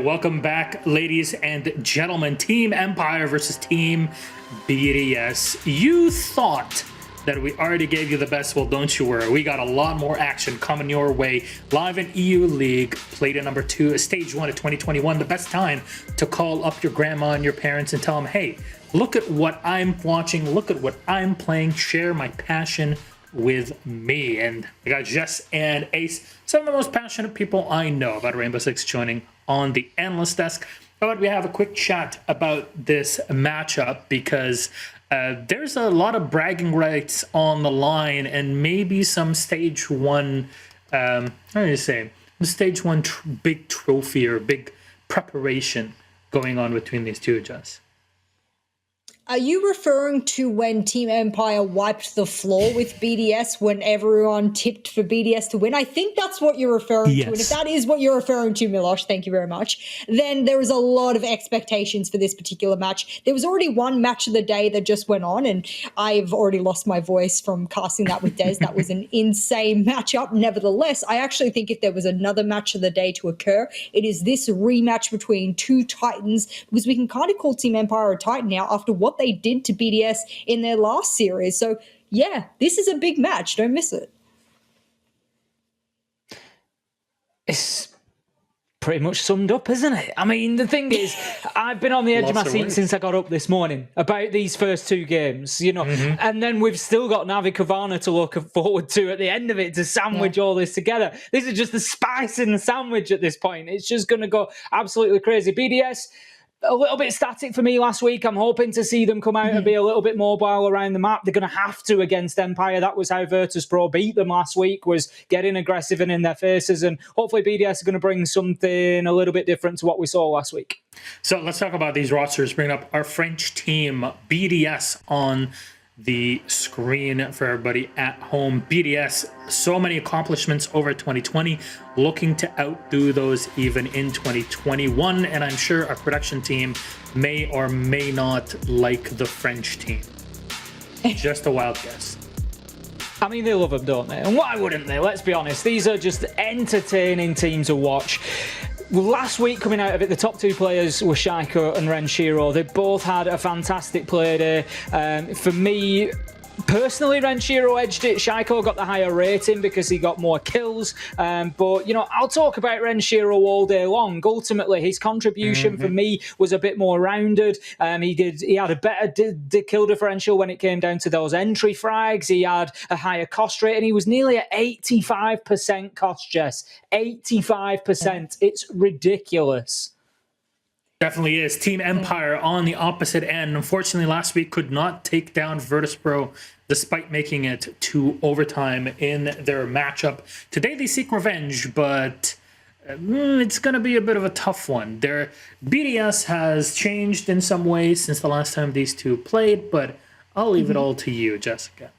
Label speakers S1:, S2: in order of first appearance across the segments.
S1: welcome back, ladies and gentlemen. Team Empire versus Team BDS. You thought that we already gave you the best. Well, don't you worry. We got a lot more action coming your way. Live in EU League, Playday number 2, Stage 1 of 2021. The best time to call up your grandma and your parents and tell them, hey, look at what I'm watching. Look at what I'm playing. Share my passion with me. And I got Jess and Ace, some of the most passionate people I know about Rainbow Six, joining on the analyst desk. But we have a quick chat about this matchup because there's a lot of bragging rights on the line and maybe some stage one, how do you say, stage one big trophy or big preparation going on between these two, Jess.
S2: Are you referring to when Team Empire wiped the floor with BDS when everyone tipped for BDS to win? I think that's what you're referring to. And if that is what you're referring to, Milosh, thank you very much, then there was a lot of expectations for this particular match. There was already one match of the day that just went on, and I've already lost my voice from casting that with Des. That was an insane matchup. Nevertheless, I actually think if there was another match of the day to occur, it is this rematch between two Titans, because we can kind of call Team Empire a Titan now after what they did to BDS in their last series. So yeah, this is a big match. Don't miss it.
S3: It's pretty much summed up, isn't it? I mean, the thing is, I've been on the edge of my seat since I got up this morning about these first two games, you know, and then we've still got Navi Kavana to look forward to at the end of it to sandwich all this together. This is just the spice in the sandwich at this point. It's just going to go absolutely crazy. BDS, a little bit static for me last week. I'm hoping to see them come out and be a little bit mobile around the map. They're going to have to against Empire. That was how Virtus.pro beat them last week, was getting aggressive and in their faces. And hopefully BDS are going to bring something a little bit different to what we saw last week.
S1: So let's talk about these rosters. Bring up our French team, BDS, on the screen for everybody at home. BDS, so many accomplishments over 2020, looking to outdo those even in 2021, and I'm sure our production team may or may not like the French team. Just a wild guess.
S3: I mean, they love them, don't they? And why wouldn't they? Let's be honest. These are just entertaining teams to watch. Last week, coming out of it, the top two players were Shaiko and Renshiro. They both had a fantastic play day. For me, personally, Renshiro edged it. Shaiko got the higher rating because he got more kills. But, you know, I'll talk about Renshiro all day long. Ultimately, his contribution for me was a bit more rounded. He had a better kill differential when it came down to those entry frags. He had a higher cost rate, and he was nearly at 85% cost, Jess. 85%. It's ridiculous.
S1: Definitely is. Team Empire on the opposite end. Unfortunately, last week could not take down Virtus.pro despite making it to overtime in their matchup. Today they seek revenge, but it's going to be a bit of a tough one. Their BDS has changed in some ways since the last time these two played, but I'll leave it all to you, Jessica.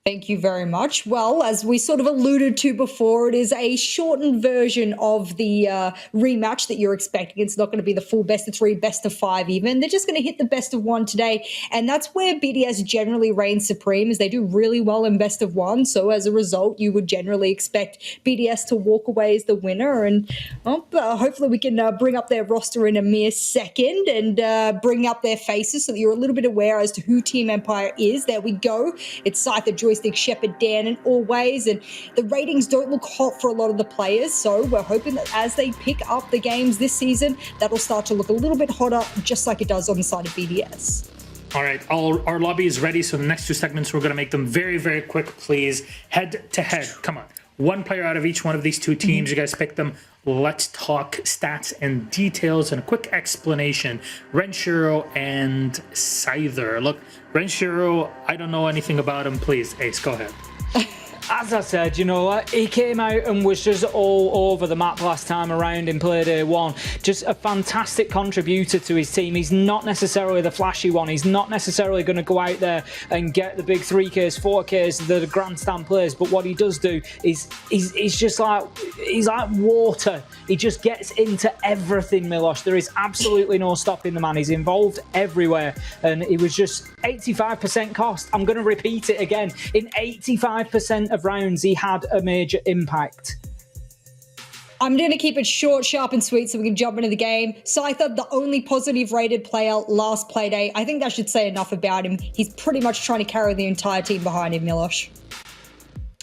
S2: Thank you very much. Well, as we sort of alluded to before, it is a shortened version of the rematch that you're expecting. It's not going to be the full best of 3, best of 5 even. They're just going to hit the best of 1 today. And that's where BDS generally reigns supreme, is they do really well in best of 1. So as a result, you would generally expect BDS to walk away as the winner. And hopefully we can bring up their roster in a mere second and bring up their faces so that you're a little bit aware as to who Team Empire is. There we go. It's Scyther, Joystick, Shepard, Dan, and Always, and the ratings don't look hot for a lot of the players, so we're hoping that as they pick up the games this season, that'll start to look a little bit hotter, just like it does on the side of BDS.
S1: All right, our lobby is ready, so the next 2 segments, we're going to make them very, very quick, please. Head to head, come on. One player out of each one of these 2 teams. You guys pick them. Let's talk stats and details and a quick explanation. Renshiro and Scyther. Look, Renshiro, I don't know anything about him. Please, Ace, go ahead.
S3: As I said, you know, he came out and was just all over the map last time around in Playday 1. Just a fantastic contributor to his team. He's not necessarily the flashy one. He's not necessarily going to go out there and get the big 3Ks, 4Ks, the grandstand plays. But what he does do is he's just like, he's like water. He just gets into everything, Milosh. There is absolutely no stopping the man. He's involved everywhere. And it was just 85% cost. I'm going to repeat it again. In 85% of rounds, he had a major impact.
S2: I'm going to keep it short, sharp, and sweet so we can jump into the game. Scyther, the only positive rated player last Playday. I think that should say enough about him. He's pretty much trying to carry the entire team behind him, Milosh.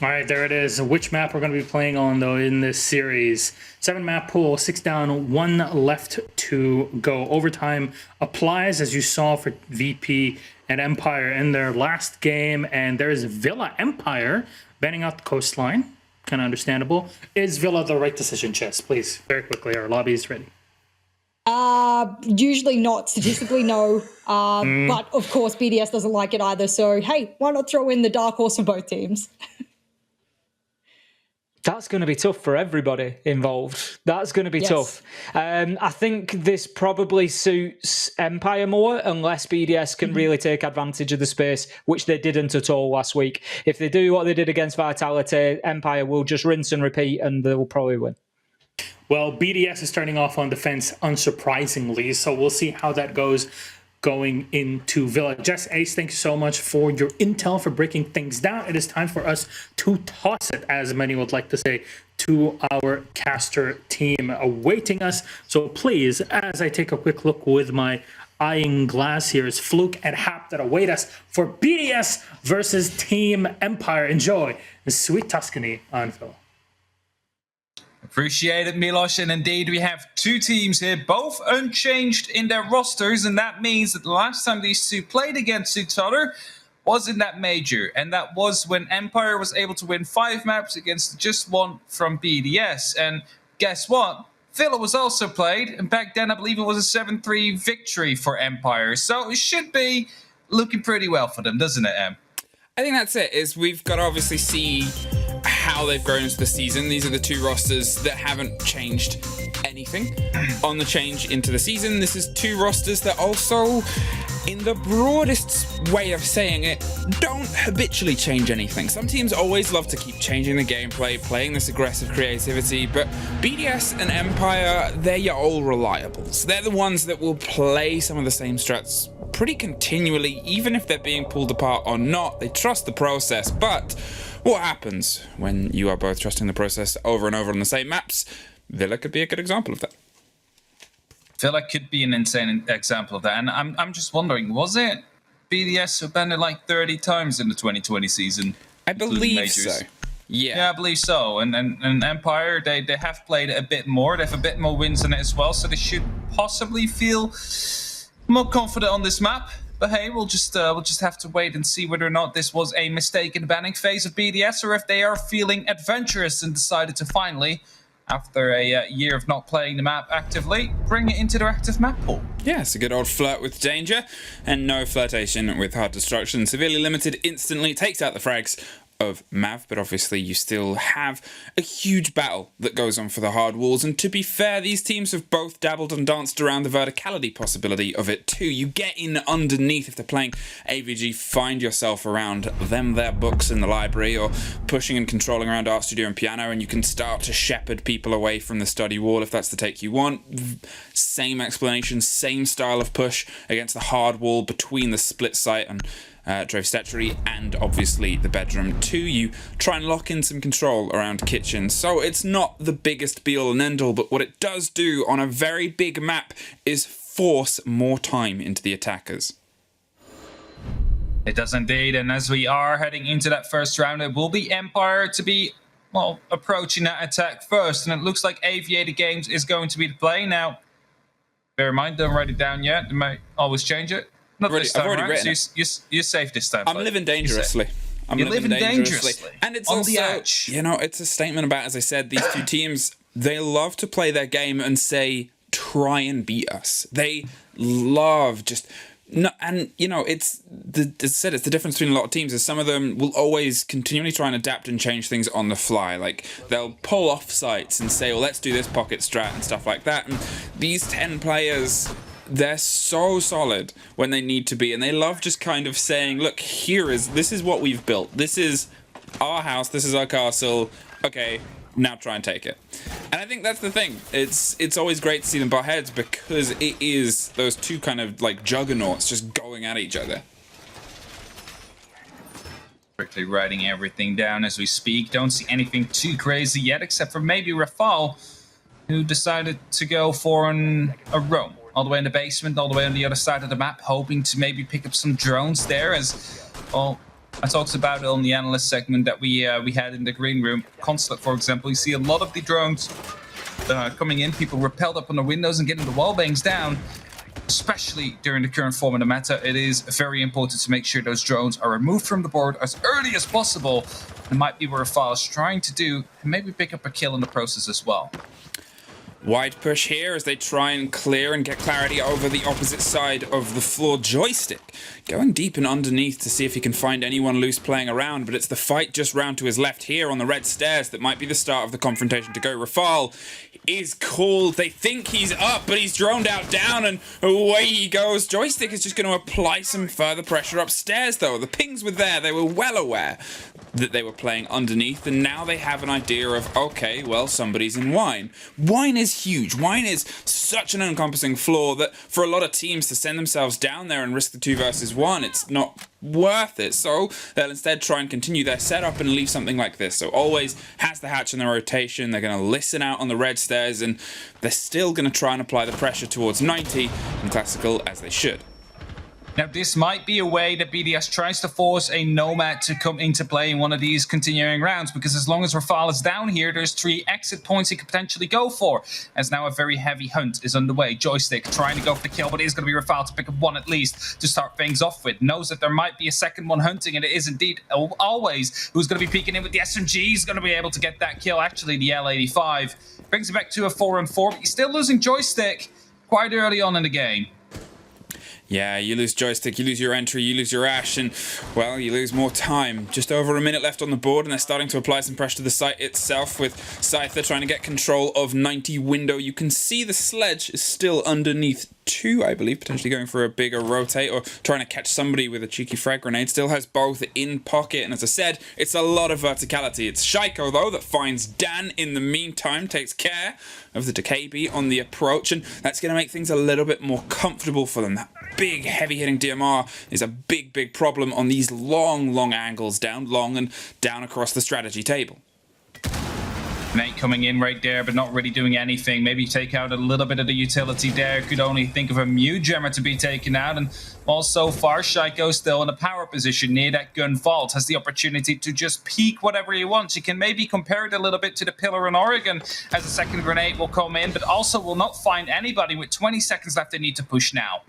S1: All right, there it is. Which map we're going to be playing on, though, in this series. 7-map pool, 6 down, 1 left to go. Overtime applies, as you saw for VP and Empire in their last game. And there is Villa Empire banning out the coastline. Kind of understandable. Is Villa the right decision, Chess? Please, very quickly. Our lobby is ready.
S2: Usually not. Statistically, no. But, of course, BDS doesn't like it either. So, hey, why not throw in the dark horse for both teams?
S3: That's going to be tough for everybody involved. That's going to be tough. I think this probably suits Empire more unless BDS can really take advantage of the space, which they didn't at all last week. If they do what they did against Vitality, Empire will just rinse and repeat and they will probably win.
S1: Well, BDS is starting off on defense, unsurprisingly, so we'll see how that goes going into Villa. Jess Ace, thank you so much for your intel, for breaking things down. It is time for us to toss it, as many would like to say, to our caster team awaiting us. So please, as I take a quick look with my eyeing glass here, is Fluke and Hap that await us for BDS versus Team Empire. Enjoy the sweet Tuscany on Villa.
S4: Appreciate it, Milosh. And indeed, we have two teams here, both unchanged in their rosters. And that means that the last time these two played against each other was in that major. And that was when Empire was able to win 5 maps against just 1 from BDS. And guess what? Villa was also played. And back then, I believe it was a 7-3 victory for Empire. So it should be looking pretty well for them, doesn't it, Em?
S5: I think that's it. Is we've got to obviously see how they've grown into the season. These are the two rosters that haven't changed anything on the change into the season. This is two rosters that also, in the broadest way of saying it, don't habitually change anything. Some teams always love to keep changing the gameplay, playing this aggressive creativity, but BDS and Empire, they're your old reliables. They're the ones that will play some of the same strats pretty continually, even if they're being pulled apart or not. They trust the process, but what happens when you are both trusting the process over and over on the same maps? Villa could be a good example of that.
S4: Villa could be an insane example of that. And I'm just wondering, was it BDS who banned it like 30 times in the 2020 season?
S5: I believe so.
S4: Yeah, I believe so. And Empire, they have played it a bit more. They have a bit more wins in it as well, so they should possibly feel more confident on this map. But hey, we'll just have to wait and see whether or not this was a mistake in the banning phase of BDS, or if they are feeling adventurous and decided to finally, after a year of not playing the map actively, bring it into their active map pool.
S5: Yeah, it's a good old flirt with danger, and no flirtation with hard destruction. Severely limited instantly takes out the frags of Mav, but obviously you still have a huge battle that goes on for the hard walls. And to be fair, these teams have both dabbled and danced around the verticality possibility of it too. You get in underneath if they're playing AVG, find yourself around them, their books in the library, or pushing and controlling around Art Studio and Piano, and you can start to shepherd people away from the study wall if that's the take you want. Same explanation, same style of push against the hard wall between the split site and Drove Stetchery and obviously the bedroom too. You try and lock in some control around kitchen. So it's not the biggest be all and end all, but what it does do on a very big map is force more time into the attackers.
S4: It does indeed, and as we are heading into that first round, it will be Empire to be, well, approaching that attack first, and it looks like Aviator Games is going to be the play. Now, bear in mind, don't write it down yet. They might always change it. Not this time,
S5: I've already written
S4: it. You're safe this time.
S5: I'm living dangerously.
S4: You're living dangerously.
S5: And it's
S4: on
S5: also,
S4: the edge.
S5: you know, it's a statement about, as I said, these two teams, they love to play their game and say, try and beat us. They love just... No, and you know, as I said, it's the difference between a lot of teams is some of them will always continually try and adapt and change things on the fly. Like they'll pull off sites and say, well, let's do this pocket strat and stuff like that. And these 10 players, they're so solid when they need to be, and they love just kind of saying, look, this is what we've built. This is our house, this is our castle. Okay, now try and take it. And I think that's the thing. It's always great to see them butt heads because it is those two kind of like juggernauts just going at each other.
S4: Quickly writing everything down as we speak. Don't see anything too crazy yet, except for maybe Rafal who decided to go for a roam all the way in the basement, all the way on the other side of the map, hoping to maybe pick up some drones there. As well, I talked about it on the analyst segment that we had in the green room. Consulate, for example, you see a lot of the drones coming in, people rappelled up on the windows and getting the wall bangs down. Especially during the current form of the meta, it is very important to make sure those drones are removed from the board as early as possible. It might be what Rafale is trying to do, and maybe pick up a kill in the process as well.
S5: Wide push here as they try and clear and get clarity over the opposite side of the floor. Joystick going deep and underneath to see if he can find anyone loose playing around, but it's the fight just round to his left here on the red stairs that might be the start of the confrontation to go. Rafale is called. They think he's up, but he's droned out down and away he goes. Joystick is just going to apply some further pressure upstairs though. The pings were there. They were well aware that they were playing underneath, and now they have an idea of, okay, well, somebody's in wine. Wine is huge. Wine is such an encompassing floor that for a lot of teams to send themselves down there and risk the 2 versus 1, it's not worth it. So they'll instead try and continue their setup and leave something like this. So always has the hatch in the rotation. They're going to listen out on the red stairs, and they're still going to try and apply the pressure towards 90 in classical, as they should.
S4: Now, this might be a way that BDS tries to force a Nomad to come into play in one of these continuing rounds, because as long as Rafale is down here, there's 3 exit points he could potentially go for, as now a very heavy hunt is underway. Joystick trying to go for the kill, but it is going to be Rafale to pick up 1 at least to start things off with. Knows that there might be a second one hunting, and it is indeed always who's going to be peeking in with the SMG. He's going to be able to get that kill. Actually, the L85 brings it back to a 4-on-4, but he's still losing Joystick quite early on in the game.
S5: Yeah, you lose Joystick, you lose your entry, you lose your Ash, and, well, you lose more time. Just over a minute left on the board, and they're starting to apply some pressure to the site itself, with Scyther trying to get control of 90 window. You can see the sledge is still underneath 2, I believe, potentially going for a bigger rotate or trying to catch somebody with a cheeky frag grenade. Still has both in pocket, and as I said, it's a lot of verticality. It's Shaiko, though, that finds Dan in the meantime, takes care of the Decabi on the approach, and that's going to make things a little bit more comfortable for them. That big, heavy-hitting DMR is a big, big problem on these long angles down, long and down across the strategy table.
S4: Nate coming in right there, but not really doing anything. Maybe take out a little bit of the utility there. Could only think of a Mew Gemmer to be taken out. And well, so far, Shaiko still in a power position near that gun vault. Has the opportunity to just peek whatever he wants. You can maybe compare it a little bit to the pillar in Oregon, as a second grenade will come in, but also will not find anybody. With 20 seconds left, they need to push now.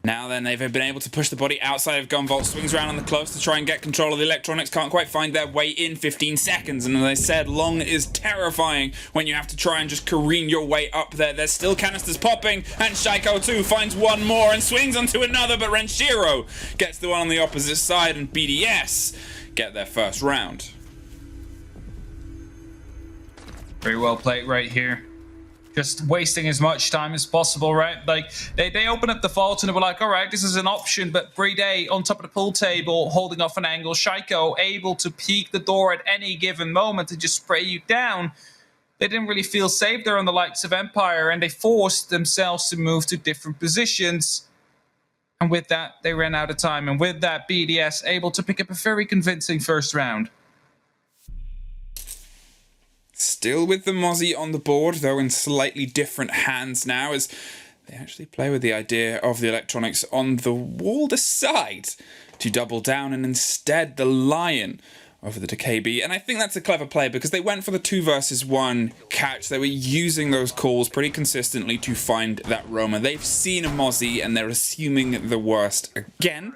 S5: Now then, they've been able to push the body outside of Gunvault, swings around on the close to try and get control of the electronics, can't quite find their way in. 15 seconds, and as I said, long is terrifying when you have to try and just careen your way up there. There's still canisters popping, and Shaiko too finds 1 more and swings onto another, but Renshiro gets the one on the opposite side, and BDS get their first round.
S4: Very well played right here. Just wasting as much time as possible, right? Like, they open up the vault and they were like, all right, this is an option, but Playday on top of the pool table, holding off an angle. Shaiko able to peek the door at any given moment to just spray you down. They didn't really feel safe there on the likes of Empire, and they forced themselves to move to different positions. And with that, they ran out of time. And with that, BDS able to pick up a very convincing first round.
S5: Still with the Mozzie on the board, though in slightly different hands now, as they actually play with the idea of the electronics on the wall decide to double down, and instead the Lion over the Decabi. And I think that's a clever play, because they went for the 2 versus 1 catch. They were using those calls pretty consistently to find that roamer. They've seen a Mozzie and they're assuming the worst again.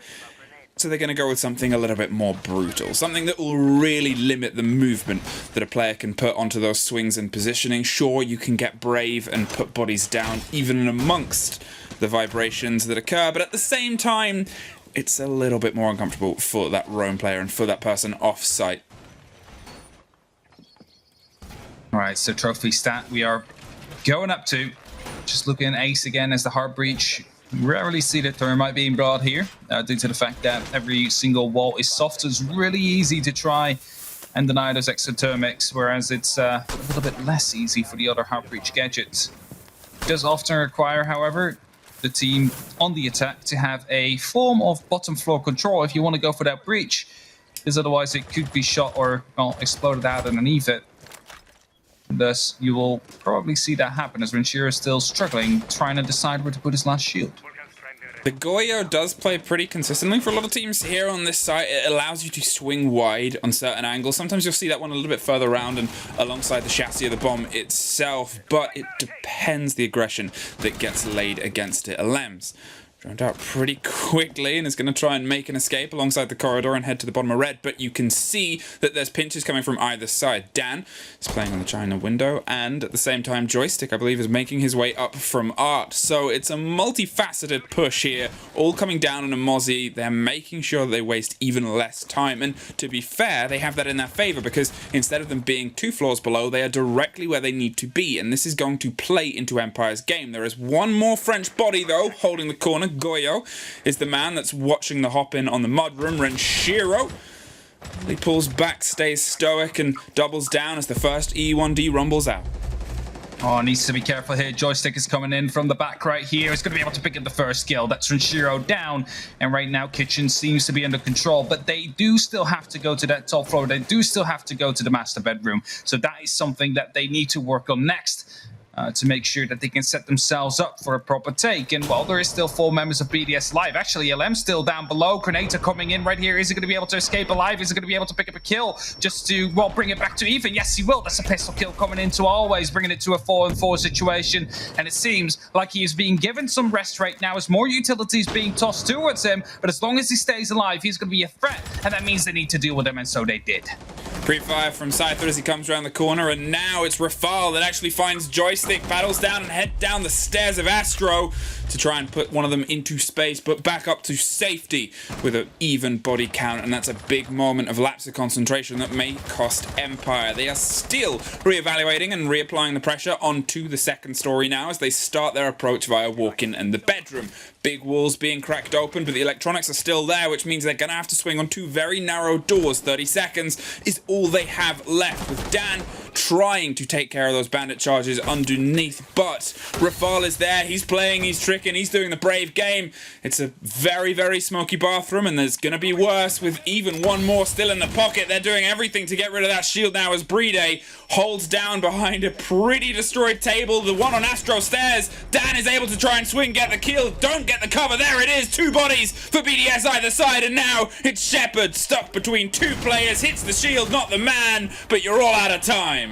S5: So they're going to go with something a little bit more brutal, something that will really limit the movement that a player can put onto those swings and positioning. Sure, you can get brave and put bodies down even amongst the vibrations that occur, but at the same time, it's a little bit more uncomfortable for that roam player and for that person off-site.
S4: All right, so trophy stat we are going up to. Just looking at Ace again as the heart breach. Rarely see the thermite being brought here, due to the fact that every single wall is soft, so it's really easy to try and deny those extra thermics, whereas it's a little bit less easy for the other heart breach gadgets. It does often require, however, the team on the attack to have a form of bottom floor control if you want to go for that breach, because otherwise it could be shot or, well, exploded out underneath it. Thus, you will probably see that happen as Renshiro is still struggling, trying to decide where to put his last shield.
S5: The Goyo does play pretty consistently for a lot of teams here on this site. It allows you to swing wide on certain angles. Sometimes you'll see that one a little bit further around and alongside the chassis of the bomb itself, but it depends the aggression that gets laid against it. Alems drowned out pretty quickly and is going to try and make an escape alongside the corridor and head to the bottom of red, but you can see that there's pinches coming from either side. Dan is playing on the China window, and at the same time Joystick, I believe, is making his way up from Art. So it's a multifaceted push here, all coming down on a Mozzie. They're making sure that they waste even less time, and to be fair, they have that in their favor because instead of them being 2 floors below, they are directly where they need to be, and this is going to play into Empire's game. There is one more French body though holding the corner. Goyo is the man that's watching the hop-in on the mudroom. Renshiro, he pulls back, stays stoic, and doubles down as the first E1D rumbles out.
S4: Oh, needs to be careful here. Joystick is coming in from the back right here. He's going to be able to pick up the first kill. That's Renshiro down. And right now, Kitchen seems to be under control. But they do still have to go to that top floor. They do still have to go to the master bedroom. So that is something that they need to work on next. To make sure that they can set themselves up for a proper take. And while there is still 4 members of BDS live, actually LM still down below. Grenada coming in right here. Is he going to be able to escape alive? Is he going to be able to pick up a kill just to, well, bring it back to even? Yes, he will. That's a pistol kill coming into Always, bringing it to a 4-on-4 situation. And it seems like he is being given some rest right now as more utilities being tossed towards him. But as long as he stays alive, he's going to be a threat. And that means they need to deal with him, and so they did.
S5: Pre-fire from Scyther as he comes around the corner, and now it's Rafal that actually finds Joystick, paddles down and head down the stairs of Astro to try and put one of them into space, but back up to safety with an even body count, and that's a big moment of lapse of concentration that may cost Empire. They are still reevaluating and reapplying the pressure onto the second story now as they start their approach via walk-in and the bedroom. Big walls being cracked open, but the electronics are still there, which means they're going to have to swing on 2 very narrow doors. 30 seconds is all they have left, with Dan trying to take care of those bandit charges underneath, but Rafal is there. He's playing, he's tricking, he's doing the brave game. It's a very, very smoky bathroom, and there's going to be worse with even one more still in the pocket. They're doing everything to get rid of that shield now as Playday holds down behind a pretty destroyed table. The one on Astro stairs. Dan is able to try and swing, get the kill. Don't get the cover. There it is. 2 bodies for BDS either side, and now it's Shepard stuck between 2 players. Hits the shield, not the man, but you're all out of time.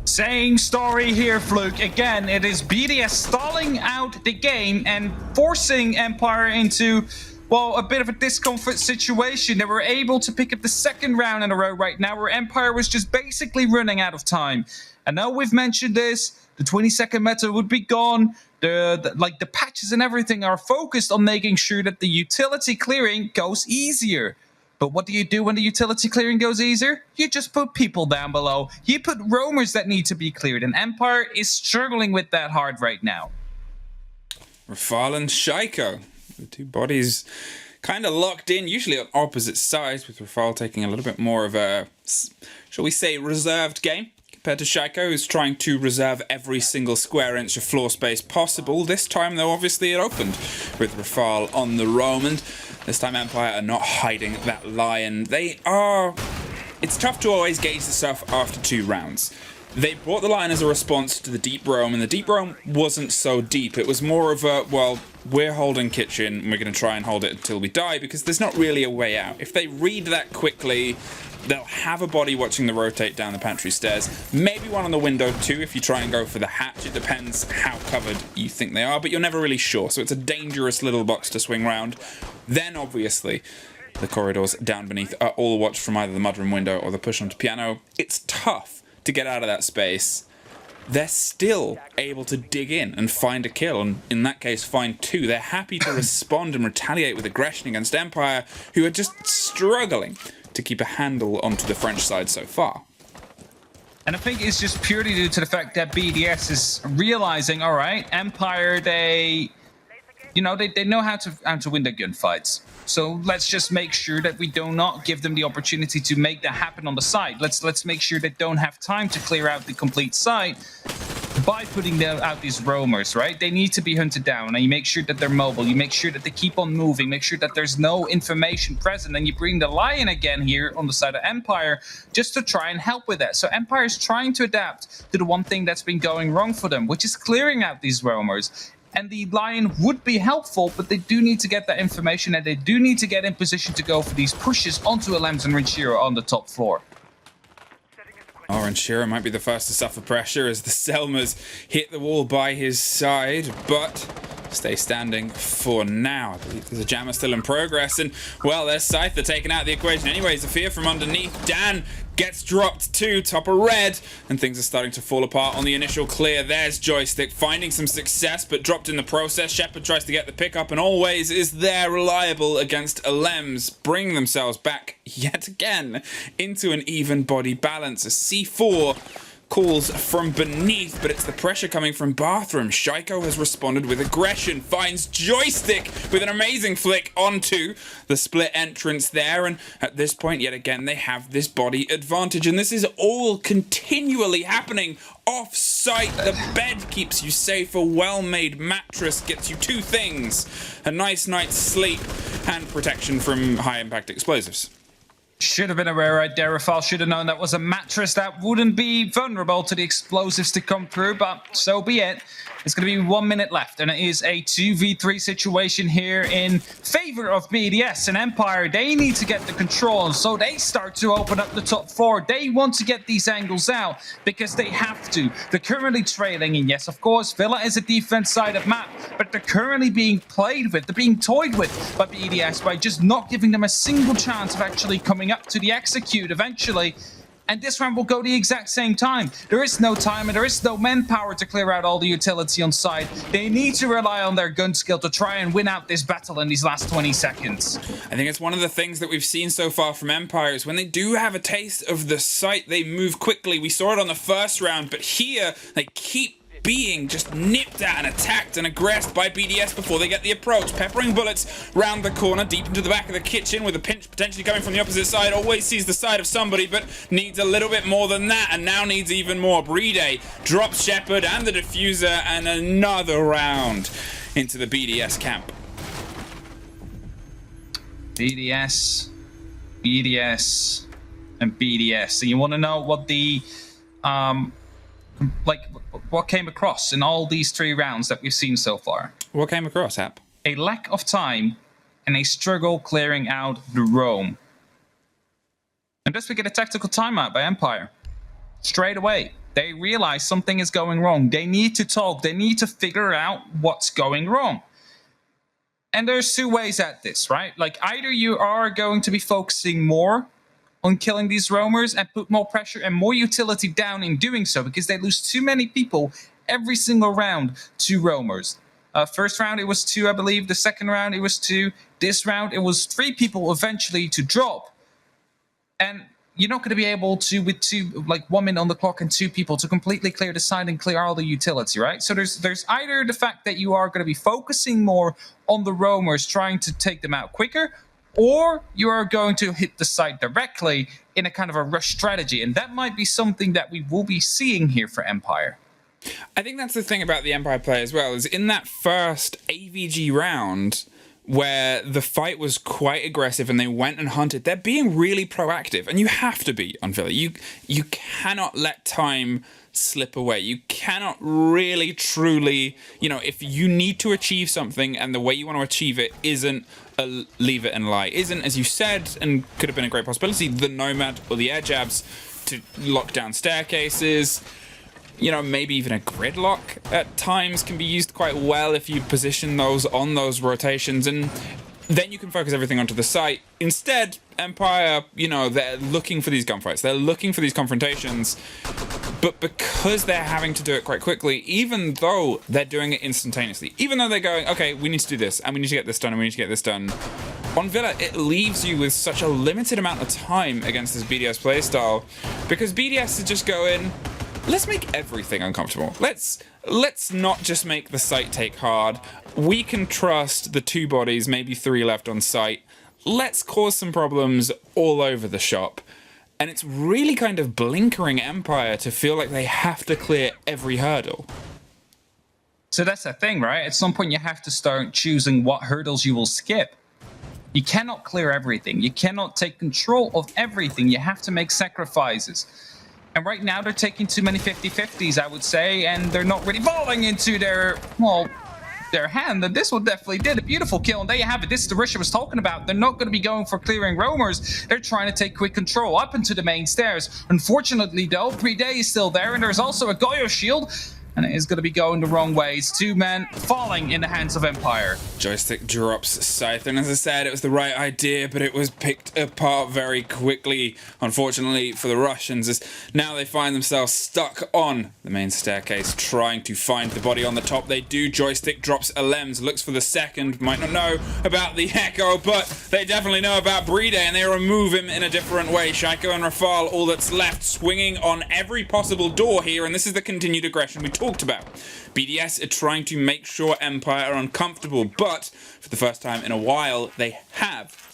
S4: Same story here, Fluke. Again, it is BDS stalling out the game and forcing Empire into, well, a bit of a discomfort situation. They were able to pick up the 2nd round in a row right now, where Empire was just basically running out of time. And now we've mentioned this, the 20-second meta would be gone. The patches and everything are focused on making sure that the utility clearing goes easier. But what do you do when the utility clearing goes easier? You just put people down below. You put roamers that need to be cleared, and Empire is struggling with that hard right now.
S5: Rafal and Shaiko, the 2 bodies kind of locked in, usually on opposite sides, with Rafal taking a little bit more of a, shall we say, reserved game compared to Shaiko, who's trying to reserve every single square inch of floor space possible. This time, though, obviously it opened with Rafal on the roam, and this time Empire are not hiding that lion. They are... It's tough to always gauge the stuff after 2 rounds. They brought the lion as a response to the deep roam, and the deep roam wasn't so deep. It was more of a, well, we're holding kitchen, and we're going to try and hold it until we die, because there's not really a way out. If they read that quickly, they'll have a body watching the rotate down the pantry stairs. Maybe one on the window too if you try and go for the hatch. It depends how covered you think they are, but you're never really sure. So it's a dangerous little box to swing round. Then obviously the corridors down beneath are all watched from either the mudroom window or the push onto piano. It's tough to get out of that space. They're still able to dig in and find a kill, and in that case find 2. They're happy to respond and retaliate with aggression against Empire, who are just struggling to keep a handle onto the French side so far.
S4: And I think it's just purely due to the fact that BDS is realizing, all right, Empire, they know how to win their gunfights. So let's just make sure that we do not give them the opportunity to make that happen on the side. Let's make sure they don't have time to clear out the complete site. by putting out these roamers, right? They need to be hunted down, and you make sure that they're mobile. You make sure that they keep on moving. Make sure that there's no information present. And you bring the Lion again here on the side of Empire just to try and help with that. So Empire is trying to adapt to the one thing that's been going wrong for them, which is clearing out these roamers. And the Lion would be helpful, but they do need to get that information, and they do need to get in position to go for these pushes onto Alems and Renshiro on the top floor.
S5: Renshiro might be the first to suffer pressure as the Selmas hit the wall by his side, but stay standing for now. I believe there's a jammer still in progress, and, well, there's Scyther taken out of the equation anyways. Zafir from underneath. Dan gets dropped to top of red, and things are starting to fall apart on the initial clear. There's Joystick finding some success, but dropped in the process. Shepard tries to get the pickup, and always is there reliable against Alems, bringing themselves back yet again into an even body balance. A C4 calls from beneath, but it's the pressure coming from Bathroom. Shaiko has responded with aggression, finds Joystick with an amazing flick onto the split entrance there, and at this point, yet again, they have this body advantage, and this is all continually happening off-site. The bed keeps you safe, a well-made mattress gets you two things: a nice night's sleep and protection from high-impact explosives.
S4: Should have been aware right there. Rafal should have known that was a mattress that wouldn't be vulnerable to the explosives to come through, but so be it. It's going to be 1 minute left, and it is a 2v3 situation here in favor of BDS and Empire. They need to get the control, and so they start to open up the top four. They want to get these angles out because they have to. They're currently trailing, and yes, of course, Villa is a defense side of map, but they're currently being played with. They're being toyed with by BDS by just not giving them a single chance of actually coming up to the execute eventually. And this round will go the exact same time. There is no time and there is no manpower to clear out all the utility on site. They need to rely on their gun skill to try and win out this battle in these last 20 seconds.
S5: I think it's one of the things that we've seen so far from Empire is when they do have a taste of the site, they move quickly. We saw it on the first round, but here they keep being just nipped at and attacked and aggressed by BDS before they get the approach. Peppering bullets round the corner, deep into the back of the kitchen with a pinch potentially coming from the opposite side. Always sees the side of somebody, but needs a little bit more than that, and now needs even more. Playday drops Shepard and the diffuser, and another round into the BDS camp.
S4: BDS, and BDS. So you want to know what the what came across in all these 3 rounds that we've seen so far?
S5: What came across, Hap?
S4: A lack of time and a struggle clearing out the roam. And thus we get a tactical timeout by Empire. Straight away, they realize something is going wrong. They need to talk. They need to figure out what's going wrong. And there's 2 ways at this, right? Like, either you are going to be focusing more on killing these roamers and put more pressure and more utility down in doing so, because they lose too many people every single round to roamers. First round it was 2, I believe. The second round it was 2. This round it was 3 people eventually to drop. And you're not going to be able to, with 1 minute on the clock and 2 people, to completely clear the side and clear all the utility, right? So there's either the fact that you are going to be focusing more on the roamers, trying to take them out quicker, or you are going to hit the site directly in a kind of a rush strategy. And that might be something that we will be seeing here for Empire.
S5: I think that's the thing about the Empire play as well, is in that first AVG round where the fight was quite aggressive and they went and hunted, they're being really proactive. And you have to be on Villa. You cannot let time slip away. You cannot really, truly, if you need to achieve something and the way you want to achieve it isn't a leave it and lie, isn't, as you said, and could have been a great possibility, the Nomad or the air jabs to lock down staircases, maybe even a gridlock at times can be used quite well if you position those on those rotations, and then you can focus everything onto the site. Instead, Empire, they're looking for these gunfights, they're looking for these confrontations, but because they're having to do it quite quickly, even though they're doing it instantaneously, even though they're going, okay, we need to do this, and we need to get this done, and we need to get this done, on Villa, it leaves you with such a limited amount of time against this BDS playstyle, because BDS is just going, let's make everything uncomfortable. Let's not just make the site take hard. We can trust the 2 bodies, maybe 3 left on site. Let's cause some problems all over the shop. And it's really kind of blinkering Empire to feel like they have to clear every hurdle.
S4: So that's the thing, right? At some point, you have to start choosing what hurdles you will skip. You cannot clear everything. You cannot take control of everything. You have to make sacrifices. And right now, they're taking too many 50-50s, I would say, and they're not really falling into their, well, their hand. And this one definitely did a beautiful kill. And there you have it. This is the rush I was talking about. They're not going to be going for clearing roamers. They're trying to take quick control up into the main stairs. Unfortunately, though, Playday is still there, and there's also a Goyo shield. And it is going to be going the wrong way. It's 2 men falling in the hands of Empire.
S5: Joystick drops Scythe, and as I said, it was the right idea, but it was picked apart very quickly, unfortunately for the Russians, as now they find themselves stuck on the main staircase, trying to find the body on the top. They do. Joystick drops Alems, looks for the second, might not know about the Echo, but they definitely know about Playday, and they remove him in a different way. Shaiko and Rafal, all that's left, swinging on every possible door here, and this is the continued aggression we talked about. BDS are trying to make sure Empire are uncomfortable, but for the first time in a while, they have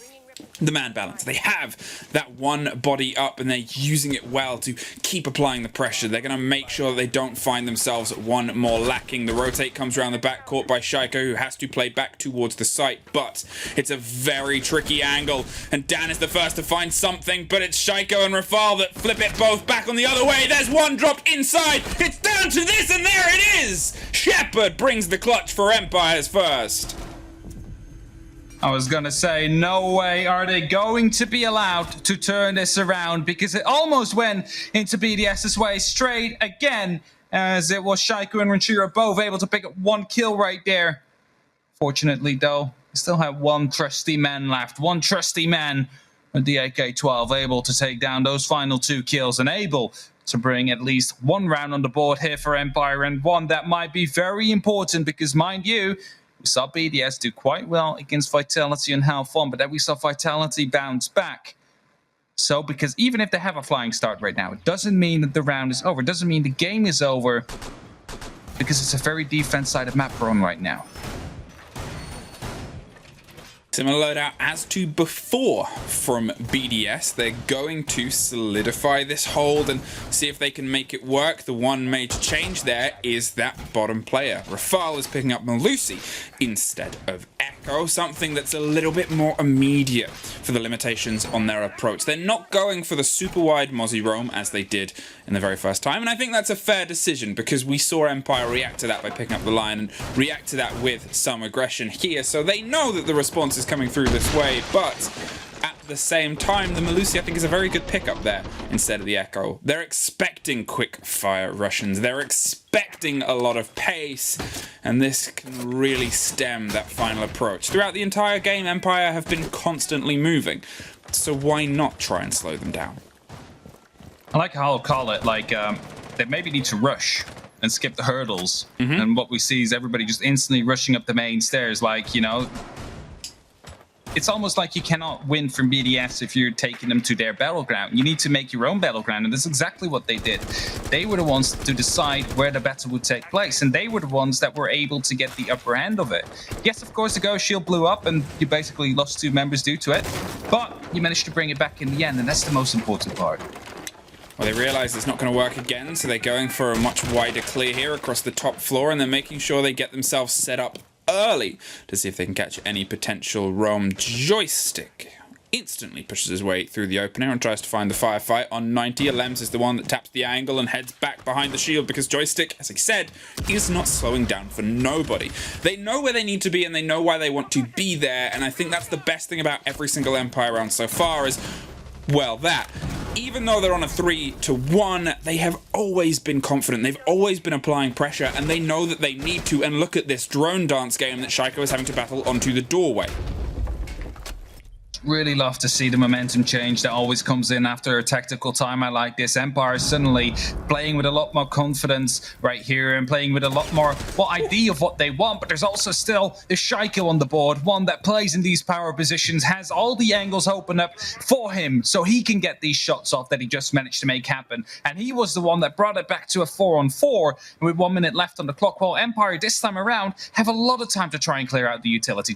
S5: the man balance. They have that one body up, and they're using it well to keep applying the pressure. They're going to make sure that they don't find themselves one more lacking. The rotate comes around the back court by Shaiko, who has to play back towards the site, but it's a very tricky angle, and Dan is the first to find something, but it's Shaiko and Rafal that flip it both back on the other way. There's one drop inside. It's down to this, and there it is. Shepard brings the clutch for Empire's first.
S4: I was going to say, no way are they going to be allowed to turn this around, because it almost went into BDS's way straight again, as it was Shaiko and Renshiro both able to pick up 1 kill right there. Fortunately, though, they still have 1 trusty man left. 1 trusty man with the AK-12 able to take down those final 2 kills and able to bring at least 1 round on the board here for Empire, and one that might be very important because, mind you, we saw BDS do quite well against Vitality and have fun, but then we saw Vitality bounce back. So, because even if they have a flying start right now, it doesn't mean that the round is over. It doesn't mean the game is over, because it's a very defense-sided map we're on right now.
S5: Similar loadout as to before from BDS. They're going to solidify this hold and see if they can make it work. The one major change there is that bottom player. Rafal is picking up Melusi instead of Echo, something that's a little bit more immediate for the limitations on their approach. They're not going for the super wide Mozzie roam as they did in the very first time, and I think that's a fair decision because we saw Empire react to that by picking up the line and react to that with some aggression here, so they know that the response is coming through this way, but at the same time, the Melusi I think is a very good pickup there instead of the Echo. They're expecting quick fire Russians, they're expecting a lot of pace, and this can really stem that final approach. Throughout the entire game, Empire have been constantly moving, so why not try and slow them down?
S4: I like how I'll call it, like, they maybe need to rush and skip the hurdles, and what we see is everybody just instantly rushing up the main stairs, like, you know, it's almost like you cannot win from BDS if you're taking them to their battleground. You need to make your own battleground, and that's exactly what they did. They were the ones to decide where the battle would take place, and they were the ones that were able to get the upper hand of it. Yes, of course, the Ghost Shield blew up, and you basically lost 2 members due to it, but you managed to bring it back in the end, and that's the most important part.
S5: Well, they realise it's not going to work again, so they're going for a much wider clear here across the top floor, and they're making sure they get themselves set up early to see if they can catch any potential roam. Joystick instantly pushes his way through the opener and tries to find the firefight on 90. Alems is the one that taps the angle and heads back behind the shield because Joystick, as I said, is not slowing down for nobody. They know where they need to be and they know why they want to be there, and I think that's the best thing about every single Empire round so far is, well, that even though they're on a 3-1, they have always been confident. They've always been applying pressure, and they know that they need to. And look at this drone dance game that Shaiko is having to battle onto the doorway.
S4: Really love to see the momentum change that always comes in after a tactical timeout like this. Empire is suddenly playing with a lot more confidence right here and playing with a lot more idea of what they want, but there's also still the Shaiko on the board, one that plays in these power positions, has all the angles open up for him so he can get these shots off that he just managed to make happen. And he was the one that brought it back to a 4-on-4 with 1 minute left on the clock, while Empire this time around have a lot of time to try and clear out the utility.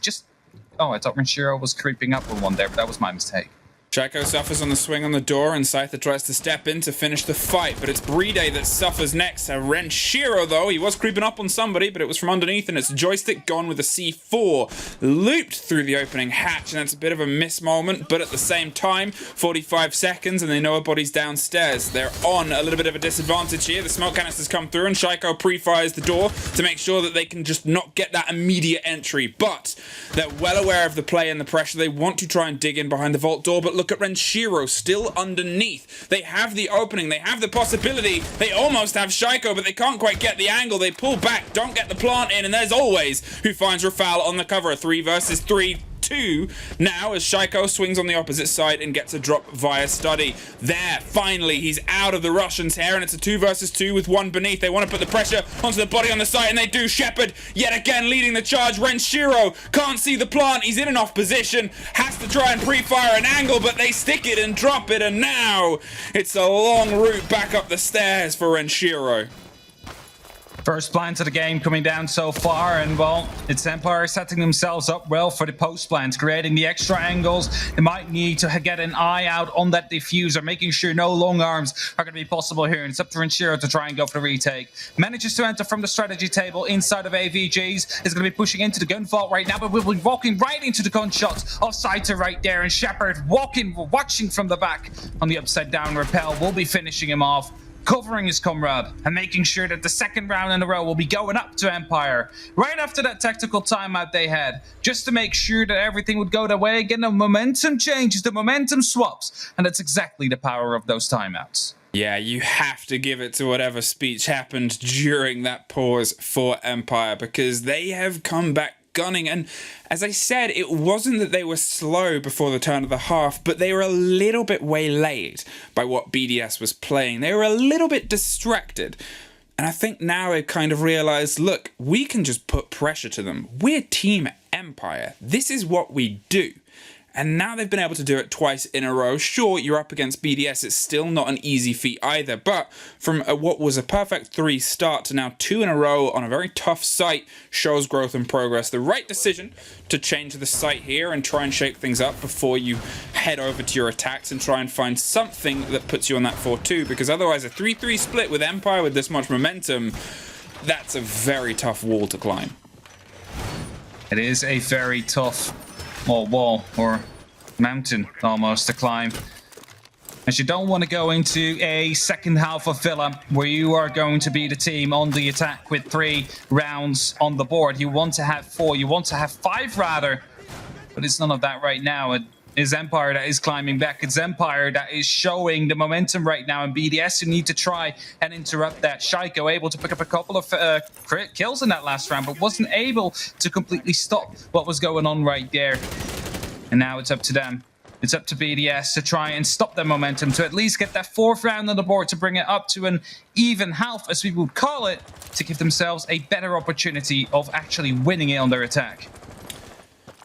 S4: Oh, I thought Renshiro was creeping up on one there, but that was my mistake.
S5: Shaiko suffers on the swing on the door, and Scyther tries to step in to finish the fight, but it's Playday that suffers next. Renshiro, though, he was creeping up on somebody, but it was from underneath, and it's Joystick gone with a C4, looped through the opening hatch, and that's a bit of a miss moment, but at the same time, 45 seconds, and they know a body's downstairs. They're on a little bit of a disadvantage here. The smoke canisters come through, and Shaiko pre-fires the door to make sure that they can just not get that immediate entry, but they're well aware of the play and the pressure. They want to try and dig in behind the vault door, but look at Renshiro still underneath. They have the opening, they have the possibility, they almost have Shaiko, but they can't quite get the angle. They pull back, don't get the plant in, and there's Always who finds Rafal on the cover. 3 versus 3. 2 now as Shaiko swings on the opposite side and gets a drop via Study. There, finally, he's out of the Russians' hair, and it's a 2 versus 2 with 1 beneath. They want to put the pressure onto the body on the site, and they do. Shepard yet again leading the charge. Renshiro can't see the plant. He's in an off position, has to try and pre-fire an angle, but they stick it and drop it, and now it's a long route back up the stairs for Renshiro.
S4: First plant of the game coming down so far, and well, it's Empire setting themselves up well for the post plants, creating the extra angles. They might need to get an eye out on that diffuser, making sure no long arms are going to be possible here. And it's up to Renshiro to try and go for the retake. Manages to enter from the strategy table inside of AVGs. Is going to be pushing into the gun vault right now, but we'll be walking right into the gunshots of Scyther right there. And Shepard watching from the back on the upside down rappel, will be finishing him off, covering his comrade and making sure that the second round in a row will be going up to Empire right after that tactical timeout they had, just to make sure that everything would go their way. Again, the momentum changes, the momentum swaps, and that's exactly the power of those timeouts.
S5: Yeah, you have to give it to whatever speech happened during that pause for Empire, because they have come back gunning. And as I said, it wasn't that they were slow before the turn of the half, but they were a little bit waylaid by what BDS was playing. They were a little bit distracted. And I think now they've kind of realized, look, we can just put pressure to them. We're Team Empire. This is what we do. And now they've been able to do it twice in a row. Sure, you're up against BDS. It's still not an easy feat either. But from what was a perfect 3 start to now 2 in a row on a very tough site shows growth and progress. The right decision to change the site here and try and shake things up before you head over to your attacks and try and find something that puts you on that 4-2. Because otherwise a 3-3 split with Empire with this much momentum, that's a very tough wall to climb.
S4: It is a very tough wall or mountain almost to climb, as you don't want to go into a second half of Villa where you are going to be the team on the attack with 3 rounds on the board. You want to have 4, you want to have 5 rather, but it's none of that right now. It is Empire that is climbing back. It's Empire that is showing the momentum right now, and BDS who need to try and interrupt that. Shaiko able to pick up a couple of crit kills in that last round, but wasn't able to completely stop what was going on right there. And now it's up to them. It's up to BDS to try and stop their momentum, to at least get that 4th round on the board, to bring it up to an even half, as we would call it, to give themselves a better opportunity of actually winning it on their attack.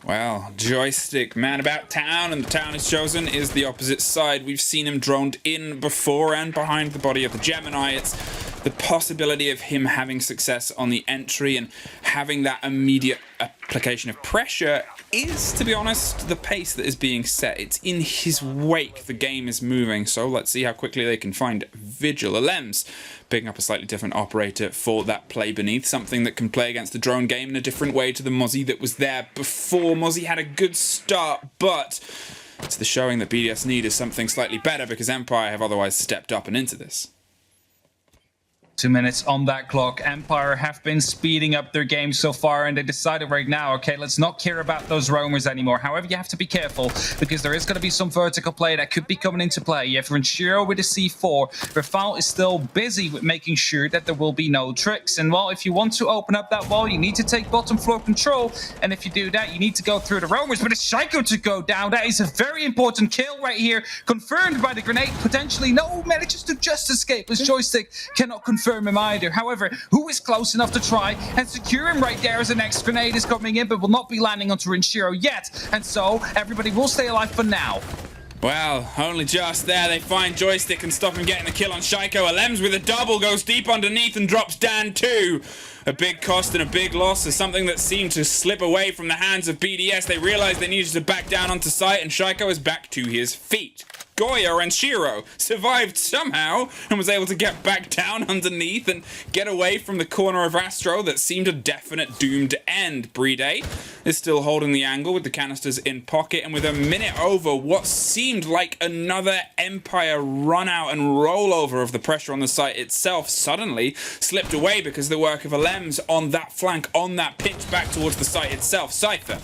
S5: Well, Joystick, man about town, and the town he's chosen is the opposite side. We've seen him droned in before and behind the body of the Gemini. It's the possibility of him having success on the entry and having that immediate application of pressure is, to be honest, the pace that is being set. It's in his wake the game is moving, so let's see how quickly they can find Vigil. Alems picking up a slightly different operator for that play beneath, something that can play against the drone game in a different way to the Mozzie that was there before. Mozzie had a good start, but it's the showing that BDS need is something slightly better, because Empire have otherwise stepped up and into this.
S4: 2 minutes on that clock. Empire have been speeding up their game so far, and they decided right now, okay, let's not care about those roamers anymore. However, you have to be careful, because there is going to be some vertical play that could be coming into play. You have Renshiro with a C4. Rafal is still busy with making sure that there will be no tricks. And well, if you want to open up that wall, you need to take bottom floor control. And if you do that, you need to go through the roamers. But it's Shaiko to go down. That is a very important kill right here, confirmed by the grenade. Potentially, no, manages to just escape, as Joystick cannot confirm him either. However, who is close enough to try and secure him right there as the next grenade is coming in, but will not be landing onto Renshiro yet. And so everybody will stay alive for now.
S5: Well, only just there. They find Joystick and stop him getting the kill on Shaiko. Alems with a double goes deep underneath and drops Dan too. A big cost and a big loss is something that seemed to slip away from the hands of BDS. They realized they needed to back down onto site, and Shaiko is back to his feet. Goyo and Shiro survived somehow and was able to get back down underneath and get away from the corner of Astro that seemed a definite doomed end. Playday is still holding the angle with the canisters in pocket, and with a minute over, what seemed like another Empire run out and rollover of the pressure on the site itself suddenly slipped away because of the work of Alems on that flank, on that pinch back towards the site itself. Cypher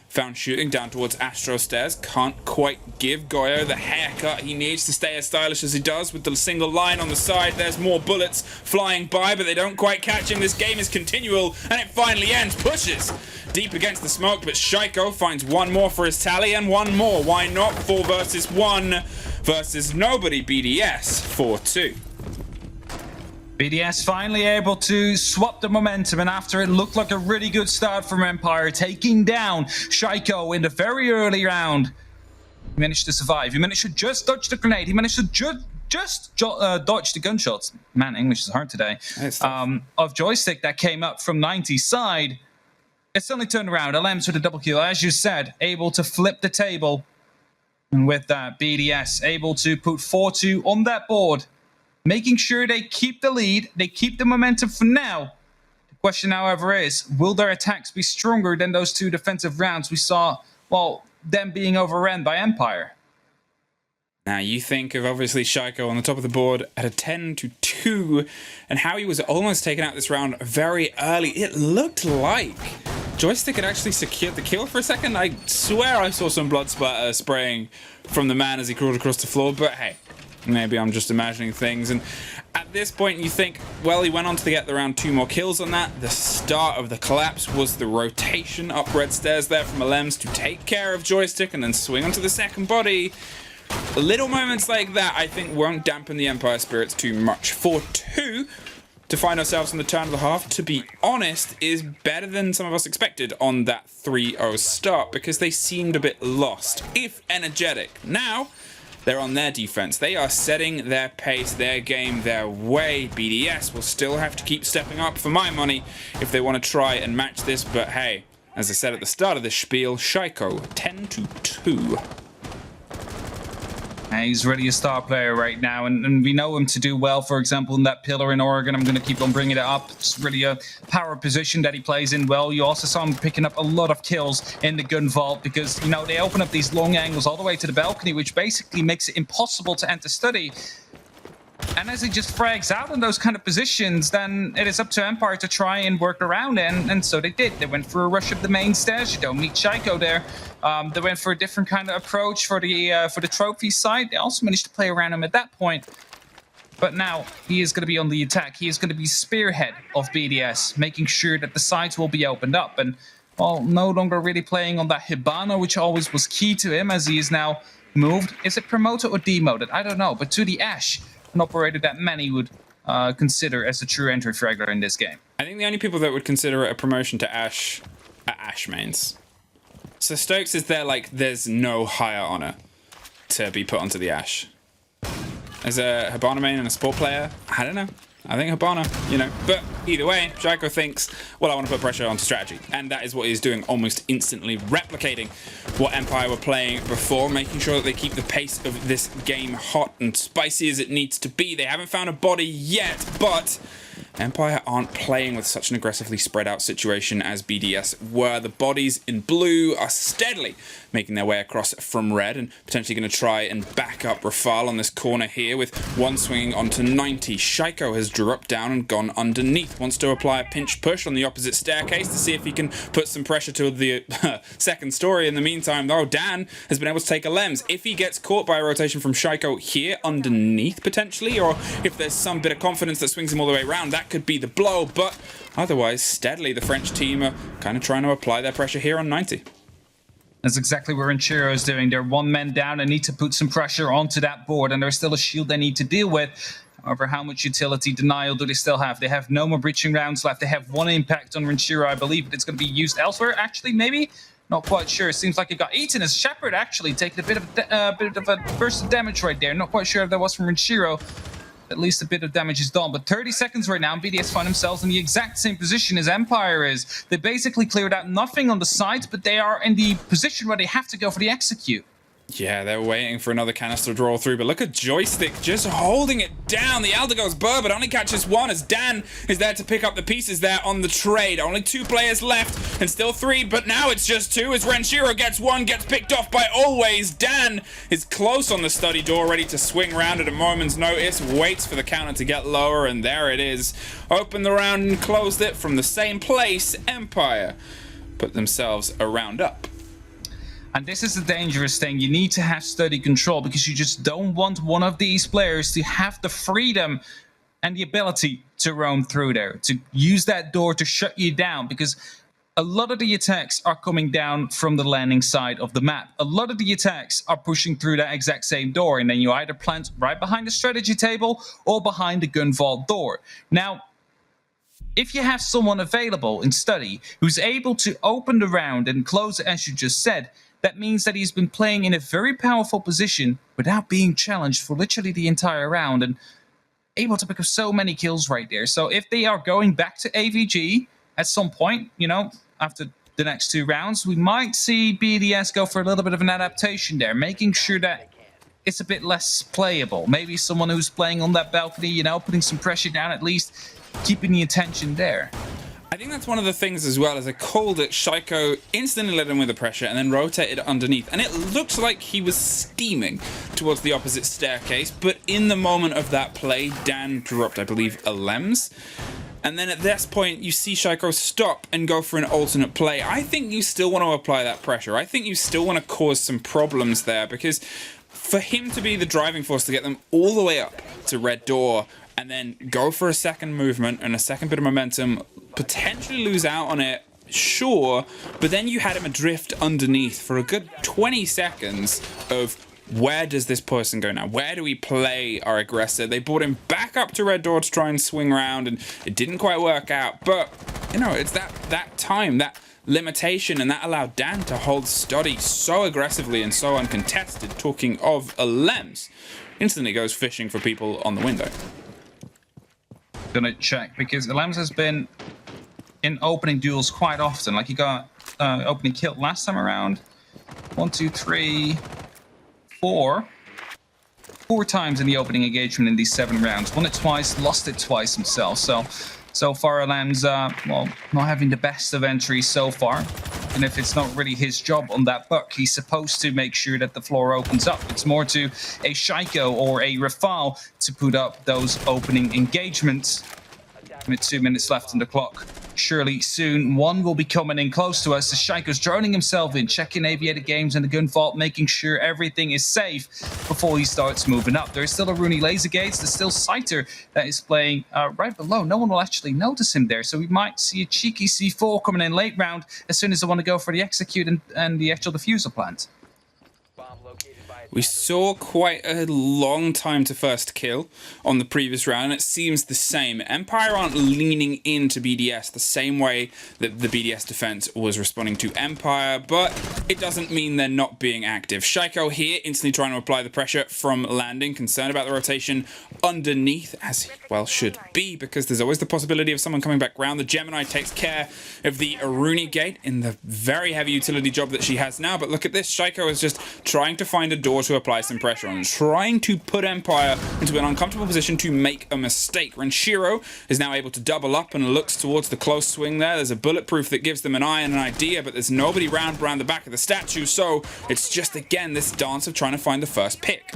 S5: found shooting down towards Astro stairs. Can't quite give Goyo the haircut he needs to stay as stylish as he does with the single line on the side. There's more bullets flying by, but they don't quite catch him. This game is continual, and it finally ends. Pushes deep against the smoke, but Shaiko finds one more for his tally, and one more. Why not? 4 versus 1 versus nobody. BDS 4-2.
S4: BDS finally able to swap the momentum, and after it looked like a really good start from Empire, taking down Shaiko in the very early round, he managed to survive. He managed to just dodge the grenade. He managed to just dodge the gunshots. Man, English is hard today. Of Joystick that came up from 90's side. It suddenly turned around. Alems with a double kill, as you said, able to flip the table. And with that, BDS able to put 4-2 on that board, making sure they keep the lead, they keep the momentum for now. The question, however, is, will their attacks be stronger than those 2 defensive rounds we saw, well, them being overrun by Empire?
S5: Now, you think of, obviously, Shaiko on the top of the board at a 10-2, and how he was almost taken out this round very early. It looked like Joystick had actually secured the kill for a second. I swear I saw some blood splatter spraying from the man as he crawled across the floor, but hey, maybe I'm just imagining things. And at this point you think, well, he went on to get around 2 more kills on that. The start of the collapse was the rotation up red stairs there from Alems to take care of Joystick and then swing onto the second body. Little moments like that, I think, won't dampen the Empire spirits too much. 4-2 to find ourselves in the turn of the half, to be honest, is better than some of us expected on that 3-0 start, because they seemed a bit lost, if energetic. Now they're on their defense. They are setting their pace, their game, their way. BDS will still have to keep stepping up for my money if they want to try and match this. But hey, as I said at the start of this spiel, Shaiko 10-2.
S4: He's really a star player right now, and we know him to do well, for example, in that pillar in Oregon. I'm going to keep on bringing it up. It's really a power position that he plays in well. You also saw him picking up a lot of kills in the gun vault because, you know, they open up these long angles all the way to the balcony, which basically makes it impossible to enter study. And as he just frags out in those kind of positions, then it is up to Empire to try and work around it, and so they did. They went for a rush up the main stairs. You don't meet Shaiko there. They went for a different kind of approach for the trophy side. They also managed to play around him at that point. But now he is going to be on the attack. He is going to be spearhead of BDS, making sure that the sides will be opened up. And, well, no longer really playing on that Hibana, which always was key to him, as he is now moved. Is it promoted or demoted? I don't know. But to the Ash, an operator that many would consider as a true entry fragger in this game.
S5: I think the only people that would consider it a promotion to Ash are Ash mains. So Stokes is there like there's no higher honor to be put onto the Ash. As a Hibana main and a sport player, I don't know. I think Hibana, you know. But either way, Shaiko thinks, well, I want to put pressure onto strategy. And that is what he's doing, almost instantly replicating what Empire were playing before, making sure that they keep the pace of this game hot and spicy as it needs to be. They haven't found a body yet, but Empire aren't playing with such an aggressively spread out situation as BDS were. The bodies in blue are steadily making their way across from red and potentially going to try and back up Rafal on this corner here with one swinging onto 90. Shaiko has dropped down and gone underneath. Wants to apply a pinch push on the opposite staircase to see if he can put some pressure to the second story. In the meantime, though, Dan has been able to take a Lems. If he gets caught by a rotation from Shaiko here underneath potentially, or if there's some bit of confidence that swings him all the way around, that could be the blow. But otherwise, steadily, the French team are kind of trying to apply their pressure here on 90.
S4: That's exactly what Ranchero is doing. They're 1 man down and need to put some pressure onto that board, and there's still a shield they need to deal with. However, how much utility denial do they still have? They have no more breaching rounds left. They have 1 impact on Ranchero, I believe, but it's going to be used elsewhere. Actually, maybe Not quite sure. Seems like it got eaten as Shepard actually taking a bit of a burst of damage right there. Not quite sure if that was from Renshiro. At least a bit of damage is done. But 30 seconds right now, BDS find themselves in the exact same position as Empire is. They basically cleared out nothing on the side, but they are in the position where they have to go for the execute.
S5: Yeah, they're waiting for another canister to roll through, but look at Joystick just holding it down. The Elder goes burr, but only catches one as Dan is there to pick up the pieces there on the trade. Only 2 players left, and still 3, but now it's just 2 as Renshiro gets one, gets picked off by Always. Dan is close on the study door, ready to swing round at a moment's notice, waits for the counter to get lower, and there it is. Opened the round and closed it from the same place. Empire put themselves a round up.
S4: And this is the dangerous thing. You need to have study control because you just don't want one of these players to have the freedom and the ability to roam through there, to use that door to shut you down, because a lot of the attacks are coming down from the landing side of the map. A lot of the attacks are pushing through that exact same door, and then you either plant right behind the strategy table or behind the gun vault door. Now, if you have someone available in study who's able to open the round and close it as you just said, that means that he's been playing in a very powerful position without being challenged for literally the entire round and able to pick up so many kills right there. So if they are going back to AVG at some point, you know, after the next 2 rounds, we might see BDS go for a little bit of an adaptation there, making sure that it's a bit less playable. Maybe someone who's playing on that balcony, you know, putting some pressure down, at least keeping the attention there.
S5: I think that's one of the things as well, as I called it, Shaiko instantly led him with the pressure and then rotated underneath. And it looked like he was steaming towards the opposite staircase, but in the moment of that play, Dan dropped, I believe, a Lems. And then at this point, you see Shaiko stop and go for an alternate play. I think you still want to apply that pressure. I think you still want to cause some problems there, because for him to be the driving force to get them all the way up to Red Door and then go for a second movement and a second bit of momentum, potentially lose out on it, sure, but then you had him adrift underneath for a good 20 seconds of where does this person go now? Where do we play our aggressor? They brought him back up to Red Door to try and swing around, and it didn't quite work out, but, you know, it's that time, that limitation, and that allowed Dan to hold steady so aggressively and so uncontested. Talking of a Lems, instantly goes fishing for people on the window.
S4: Gonna check, because Lems has been in opening duels quite often. Like, he got opening killed last time around. 1, 2, 3, 4 times in the opening engagement in these 7 rounds. Won it twice, lost it twice himself. So far, Lems, well, not having the best of entries so far. And if it's not really his job on that buck, he's supposed to make sure that the floor opens up. It's more to a Shaiko or a Rafal to put up those opening engagements. With 2 minutes left on the clock. Surely soon one will be coming in close to us. The Shaiko's droning himself in, checking aviator games and the gun vault, making sure everything is safe before he starts moving up. There's still a Rooney laser gates. There's still Scyther that is playing right below. No one will actually notice him there, so we might see a cheeky C4 coming in late round as soon as they want to go for the execute and the actual diffuser plant.
S5: We saw quite a long time to first kill on the previous round, and it seems the same. Empire aren't leaning into BDS the same way that the BDS defense was responding to Empire, but it doesn't mean they're not being active. Shaiko here instantly trying to apply the pressure from landing, concerned about the rotation underneath, as he well should be, because there's always the possibility of someone coming back round. The Gemini takes care of the Aruni gate in the very heavy utility job that she has now, but look at this. Shaiko is just trying to find a door to apply some pressure on, trying to put Empire into an uncomfortable position to make a mistake. Renshiro is now able to double up and looks towards the close swing there. There's a bulletproof that gives them an eye and an idea, but there's nobody round the back of the statue, so it's just again this dance of trying to find the first pick.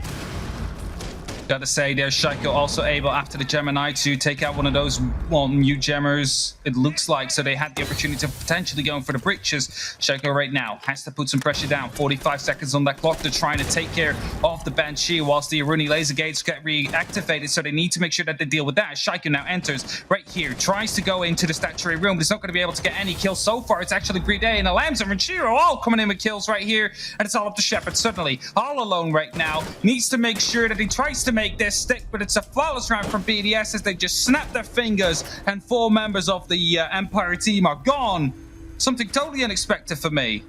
S4: Gotta say, there's Shaiko also able, after the Gemini, to take out one of those, well, new Gemmers, it looks like. So they had the opportunity of potentially going for the breaches. Shaiko right now has to put some pressure down. 45 seconds on that clock. They're trying to take care of the Banshee whilst the Aruni laser gates get reactivated. So they need to make sure that they deal with that. Shaiko now enters right here, tries to go into the statuary room, but he's not going to be able to get any kills so far. It's actually Playday and Alams and Renshiro all coming in with kills right here. And it's all up to Shepard suddenly, all alone right now. Needs to make sure that he tries to make this stick, but it's a flawless round from BDS as they just snap their fingers and 4 members of the Empire team are gone. Something totally unexpected for me.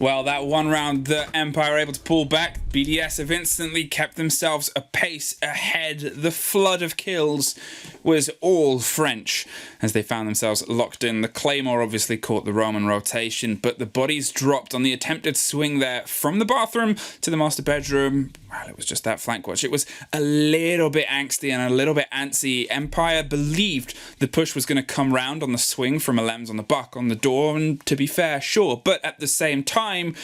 S5: Well, that one round that Empire were able to pull back, BDS have instantly kept themselves a pace ahead. The flood of kills was all French as they found themselves locked in. The Claymore obviously caught the Roman rotation, but the bodies dropped on the attempted swing there from the bathroom to the master bedroom. Well, it was just that flank watch. It was a little bit angsty and a little bit antsy. Empire believed the push was going to come round on the swing from Alems on the buck on the door, and to be fair, sure, but at the same time,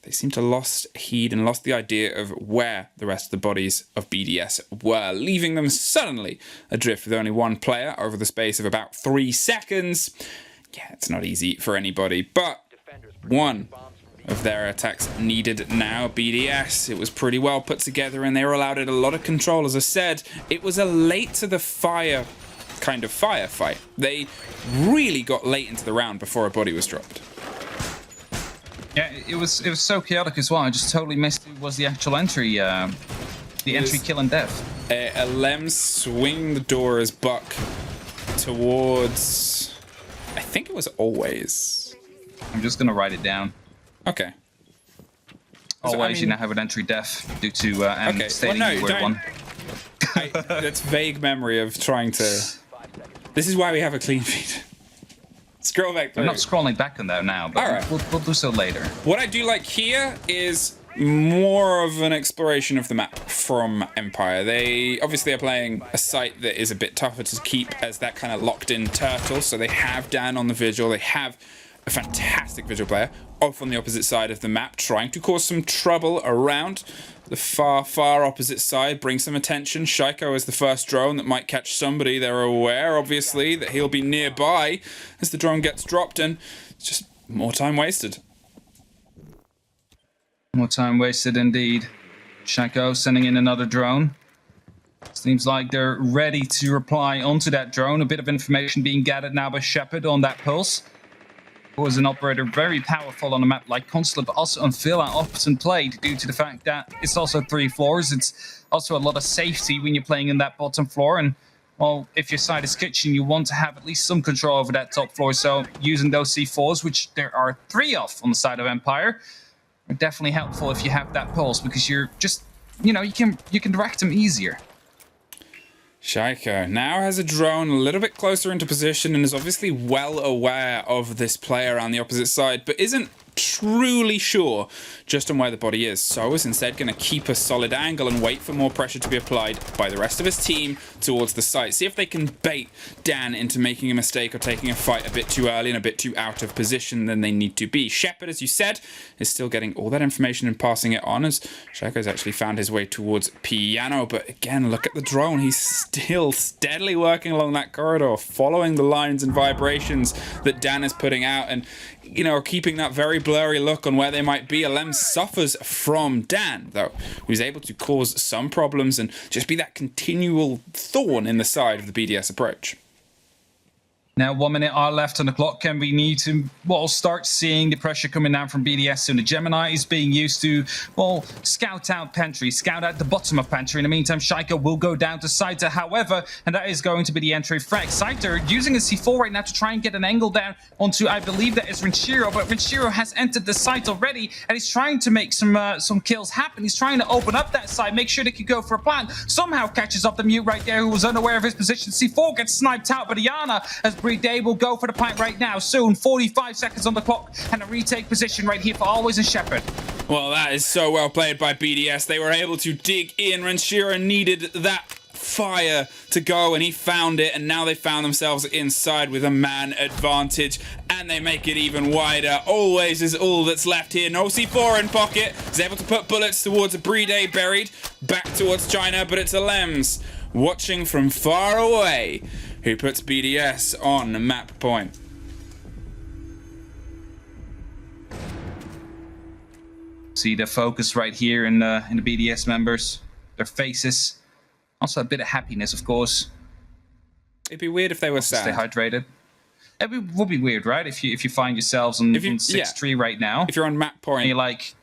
S5: they seemed to lost heed and lost the idea of where the rest of the bodies of BDS were, leaving them suddenly adrift with only one player over the space of about 3 seconds. Yeah, it's not easy for anybody, but one of their attacks needed now. BDS, it was pretty well put together and they were allowed a lot of control. As I said, it was a late to the fire kind of firefight. They really got late into the round before a body was dropped.
S4: Yeah, it was so chaotic as well. I just totally missed who was the actual entry, entry kill and death.
S5: A Lem swing the door as Buck towards, I think it was Always.
S4: I'm just gonna write it down.
S5: Okay.
S4: Always, you now have an entry death due to
S5: okay.
S4: stating
S5: Well, no,
S4: the word
S5: don't.
S4: one.
S5: That's vague memory of trying to. This is why we have a clean feed. Scroll back through.
S4: I'm not scrolling back on that now, but
S5: Alright.
S4: we'll do so later.
S5: What I do like here is more of an exploration of the map from Empire. They obviously are playing a site that is a bit tougher to keep as that kind of locked-in turtle, so they have Dan on the Vigil, they have a fantastic Vigil player off on the opposite side of the map, trying to cause some trouble around the far opposite side, bring some attention. Shaiko is the first drone that might catch somebody. They're aware, obviously, that he'll be nearby as the drone gets dropped, and it's just more time wasted.
S4: More time wasted indeed. Shaiko sending in another drone. Seems like they're ready to reply onto that drone. A bit of information being gathered now by Shepard on that pulse. Who is an operator very powerful on a map like Consulate, but also on Villa often played due to the fact that it's also 3 floors. It's also a lot of safety when you're playing in that bottom floor. And, well, if your side is kitchen, you want to have at least some control over that top floor. So using those C4s, which there are 3 of on the side of Empire, are definitely helpful if you have that pulse, because you're just, you know, you can direct them easier.
S5: Shaiko now has a drone a little bit closer into position and is obviously well aware of this player on the opposite side, but isn't truly sure just on where the body is. So is instead going to keep a solid angle and wait for more pressure to be applied by the rest of his team towards the site. See if they can bait Dan into making a mistake or taking a fight a bit too early and a bit too out of position than they need to be. Shepard, as you said, is still getting all that information and passing it on as Shaiko's actually found his way towards Piano. But again, look at the drone. He's still steadily working along that corridor, following the lines and vibrations that Dan is putting out, and you know, keeping that very blurry look on where they might be. Alem suffers from Dan, though, who's able to cause some problems and just be that continual thorn in the side of the BDS approach.
S4: Now 1 minute are left on the clock, and we need to, well, start seeing the pressure coming down from BDS soon. The Gemini is being used to, well, scout out Pantry, scout out the bottom of Pantry. In the meantime, Shaiko will go down to Saiter, however, and that is going to be the entry frag. Saiter using a C4 right now to try and get an angle down onto, I believe that is Renshiro, but Renshiro has entered the site already, and he's trying to make some kills happen. He's trying to open up that side, make sure they can go for a plant. Somehow catches up the mute right there, who was unaware of his position. C4 gets sniped out by Diana, as Playday will go for the plant right now. Soon, 45 seconds on the clock, and a retake position right here for Always and Shepard.
S5: Well, that is so well played by BDS. They were able to dig in. Renshiro needed that fire to go, and he found it, and now they found themselves inside with a man advantage, and they make it even wider. Always is all that's left here. No C4 in pocket. He's able to put bullets towards a Playday buried back towards China, but it's Alems watching from far away who puts BDS on map point.
S4: See the focus right here in the BDS members, their faces. Also a bit of happiness, of course.
S5: It'd be weird if they were sad.
S4: Stay hydrated. It would be weird, right? If you find yourselves on 6-3 right now.
S5: If you're on map point,
S4: and you're like,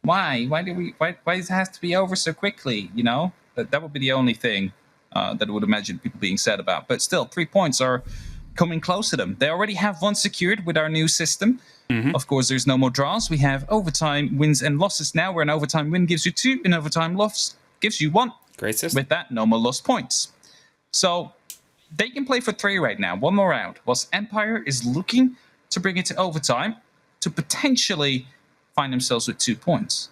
S4: why does it have to be over so quickly? You know, that would be the only thing that I would imagine people being sad about. But still, 3 points are coming close to them. They already have one secured with our new system. Of course, there's no more draws. We have overtime wins and losses now, where an overtime win gives you 2, an overtime loss gives you 1.
S5: Great system.
S4: With that, no more lost points. So they can play for 3 right now, 1 more round, whilst Empire is looking to bring it to overtime to potentially find themselves with 2 points.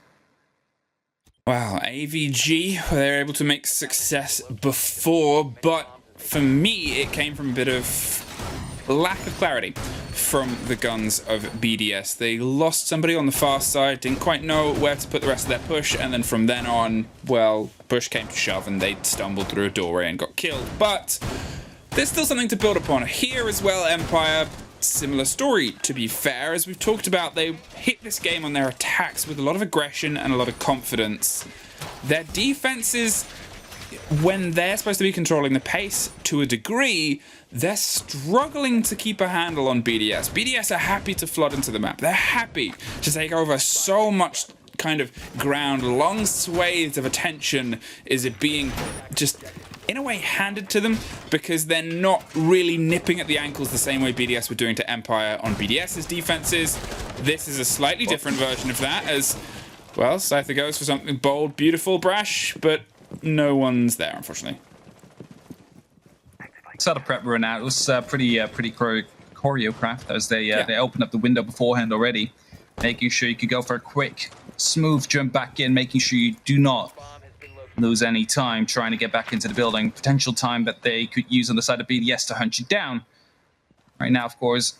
S5: Wow, AVG, they were able to make success before, but for me, it came from a bit of lack of clarity from the guns of BDS. They lost somebody on the far side, didn't quite know where to put the rest of their push, and then from then on, well, push came to shove and they stumbled through a doorway and got killed. But there's still something to build upon here as well. Empire, similar story, to be fair. As we've talked about, they hit this game on their attacks with a lot of aggression and a lot of confidence. Their defenses, when they're supposed to be controlling the pace to a degree, they're struggling to keep a handle on BDS. BDS are happy to flood into the map. They're happy to take over so much kind of ground. Long swathes of attention is it being just, in a way, handed to them, because they're not really nipping at the ankles the same way BDS were doing to Empire on BDS's defenses. This is a slightly different version of that, as, well, Scyther goes for something bold, beautiful, brash, but no one's there, unfortunately.
S4: Saw the prep run out. It was pretty choreographed, as they opened up the window beforehand already, making sure you could go for a quick, smooth jump back in, making sure you do not lose any time trying to get back into the building. Potential time that they could use on the side of BDS to hunt you down. Right now, of course,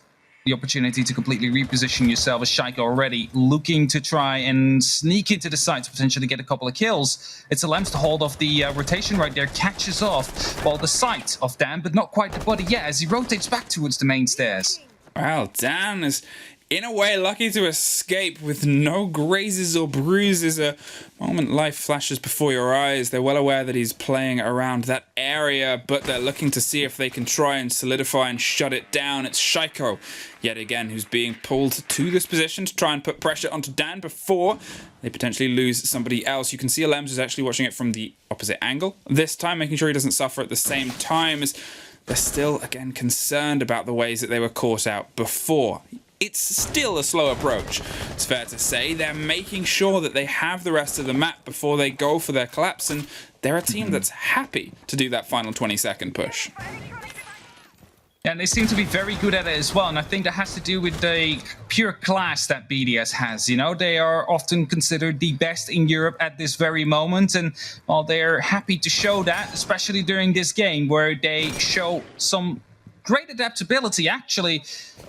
S4: the opportunity to completely reposition yourself as Shaika already looking to try and sneak into the site to potentially get a couple of kills. It's Alems to hold off the rotation right there, catches off, well, the sight of Dan, but not quite the body yet, as he rotates back towards the main stairs.
S5: Wow, Dan is in a way lucky to escape with no grazes or bruises. A moment life flashes before your eyes. They're well aware that he's playing around that area, but they're looking to see if they can try and solidify and shut it down. It's Shaiko, yet again, who's being pulled to this position to try and put pressure onto Dan before they potentially lose somebody else. You can see Alems is actually watching it from the opposite angle this time, making sure he doesn't suffer at the same time, as they're still, again, concerned about the ways that they were caught out before. It's still a slow approach, it's fair to say. They're making sure that they have the rest of the map before they go for their collapse, and they're a team that's happy to do that final 20-second push.
S4: And they seem to be very good at it as well, and I think that has to do with the pure class that BDS has. You know, they are often considered the best in Europe at this very moment, and while they're happy to show that, especially during this game, where they show some great adaptability, actually.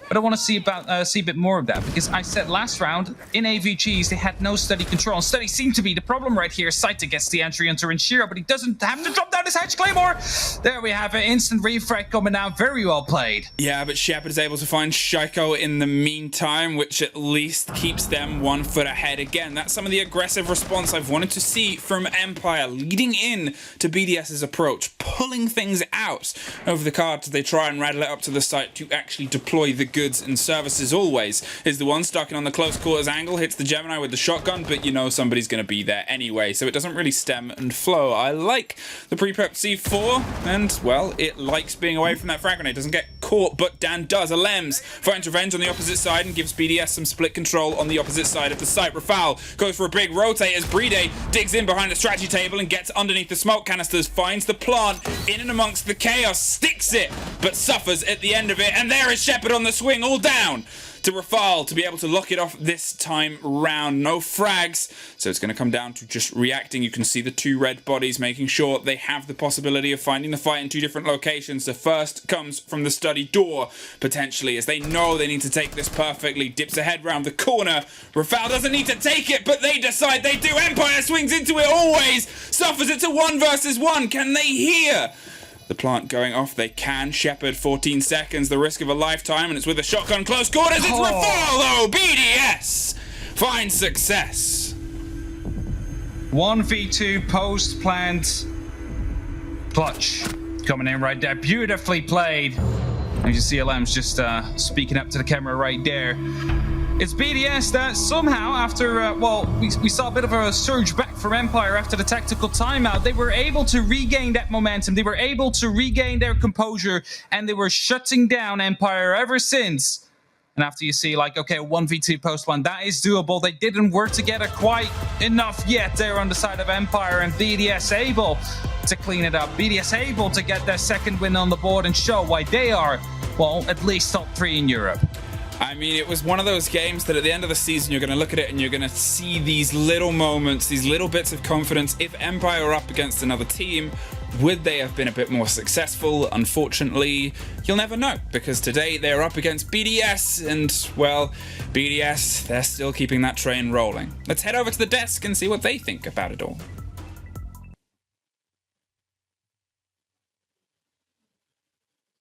S4: But I want to see a bit more of that, because I said last round in AVGs they had no steady control. And steady seemed to be the problem right here. Scyther gets the entry into Renshiro, but he doesn't have to drop down his Hatch Claymore. There we have it. Instant refrag coming out. Very well played.
S5: Yeah, but Shepard is able to find Shaiko in the meantime, which at least keeps them 1 foot ahead. Again, that's some of the aggressive response I've wanted to see from Empire, leading in to BDS's approach, pulling things out over the cards as they try and rattle it up to the site to actually deploy the goods and services. Always is the one stuck in on the close quarters angle, hits the Gemini with the shotgun, but you know somebody's going to be there anyway, so it doesn't really stem and flow. I like the pre-prep C4, and well, it likes being away from that frag grenade. Doesn't get caught, but Dan does. Alems finds revenge on the opposite side and gives BDS some split control on the opposite side of the site. Rafal goes for a big rotate as Playday digs in behind the strategy table and gets underneath the smoke canisters, finds the plant in and amongst the chaos, sticks it, but suffers at the end of it, and there is Shepard on the swing, all down to Rafal to be able to lock it off this time round. No frags, so it's going to come down to just reacting. You can see the 2 red bodies, making sure they have the possibility of finding the fight in 2 different locations. The first comes from the study door, potentially, as they know they need to take this perfectly. Dips ahead round the corner. Rafal doesn't need to take it, but they decide they do. Empire swings into it always, suffers it to 1 versus 1. Can they hear the plant going off? They can. Shepard, 14 seconds, the risk of a lifetime, and it's with a shotgun close quarters. It's Rafal, though. BDS finds success.
S4: 1v2 post-plant clutch coming in right there. Beautifully played. As you see, Alems just speaking up to the camera right there. It's BDS that somehow, after, we saw a bit of a surge back from Empire after the tactical timeout. They were able to regain that momentum. They were able to regain their composure, and they were shutting down Empire ever since. And after you see, like, okay, 1v2 post one, that is doable. They didn't work together quite enough yet there on the side of Empire, and BDS able to clean it up. BDS able to get their second win on the board and show why they are, well, at least top 3 in Europe.
S5: I mean, it was one of those games that at the end of the season, you're going to look at it and you're going to see these little moments, these little bits of confidence. If Empire were up against another team, would they have been a bit more successful? Unfortunately, you'll never know, because today they're up against BDS, and, well, BDS, they're still keeping that train rolling. Let's head over to the desk and see what they think about it all.